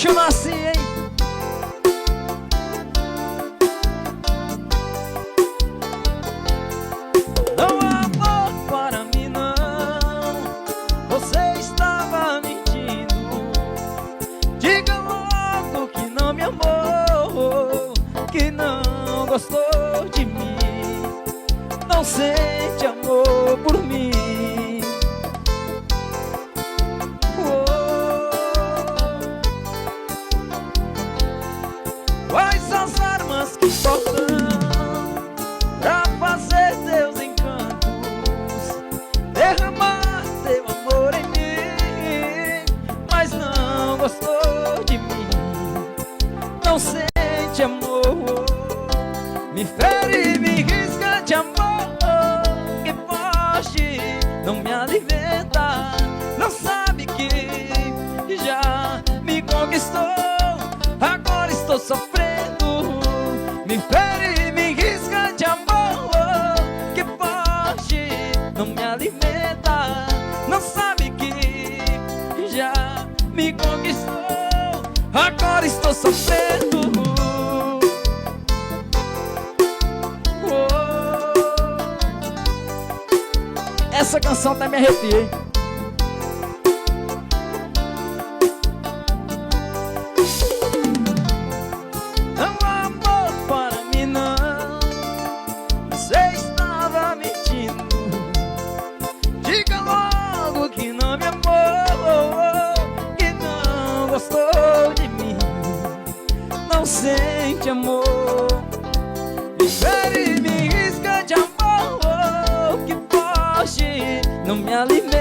continuar assim, hein? Não há amor para mim, não. Você estava mentindo. Diga logo que não me amou, que não gostou de mim, não sente amor por mim. Quais as armas que faltam pra fazer teus encantos, derramar teu amor em mim, mas não gostou de mim, não sente amor, me fere, me risca de amor, que pode não me alimentar, não sabe que já me conquistou, agora estou sofrendo. Me fere, me risca de amor, que pode não me alimenta, não sabe que já me conquistou, agora estou sofrendo. Essa canção até me arrepiei. Não sente amor, me fere, me risca de amor, que pode não me alimenta.